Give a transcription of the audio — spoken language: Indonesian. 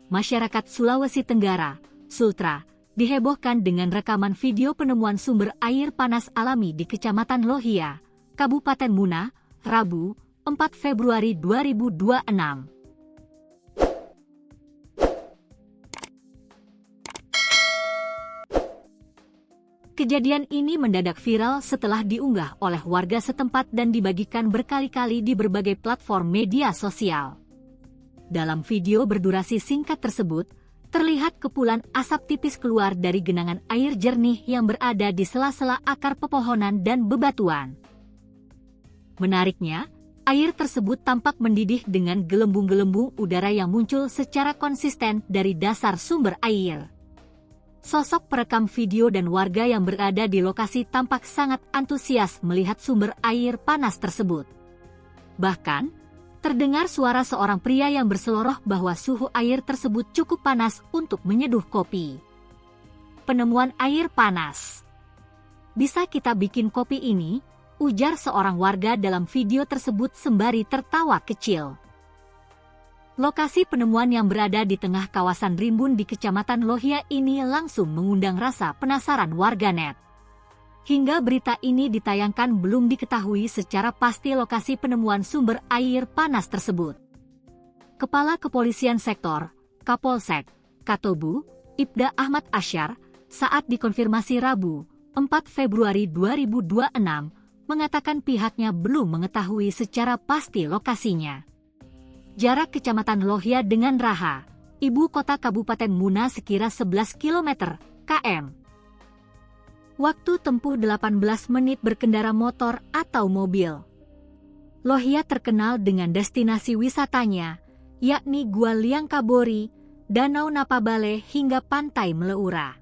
Masyarakat Sulawesi Tenggara, Sultra, dihebohkan dengan rekaman video penemuan sumber air panas alami di Kecamatan Lohia, Kabupaten Muna, Rabu, 4 Februari 2026. Kejadian ini mendadak viral setelah diunggah oleh warga setempat dan dibagikan berkali-kali di berbagai platform media sosial. Dalam video berdurasi singkat tersebut, terlihat kepulan asap tipis keluar dari genangan air jernih yang berada di sela-sela akar pepohonan dan bebatuan. Menariknya, air tersebut tampak mendidih dengan gelembung-gelembung udara yang muncul secara konsisten dari dasar sumber air. Sosok perekam video dan warga yang berada di lokasi tampak sangat antusias melihat sumber air panas tersebut. Bahkan, terdengar suara seorang pria yang berseloroh bahwa suhu air tersebut cukup panas untuk menyeduh kopi. Penemuan air panas. Bisa kita bikin kopi ini? Ujar seorang warga dalam video tersebut sembari tertawa kecil. Lokasi penemuan yang berada di tengah kawasan rimbun di Kecamatan Lohia ini langsung mengundang rasa penasaran warganet. Hingga berita ini ditayangkan belum diketahui secara pasti lokasi penemuan sumber air panas tersebut. Kepala Kepolisian Sektor, Kapolsek, Katobu, Ibda Ahmad Asyar, saat dikonfirmasi Rabu, 4 Februari 2026, mengatakan pihaknya belum mengetahui secara pasti lokasinya. Jarak Kecamatan Lohia dengan Raha, ibu kota Kabupaten Muna sekira 11 km km. Waktu tempuh 18 menit berkendara motor atau mobil. Lohia terkenal dengan destinasi wisatanya, yakni Gua Liang Kabori, Danau Napabale hingga Pantai Meleura.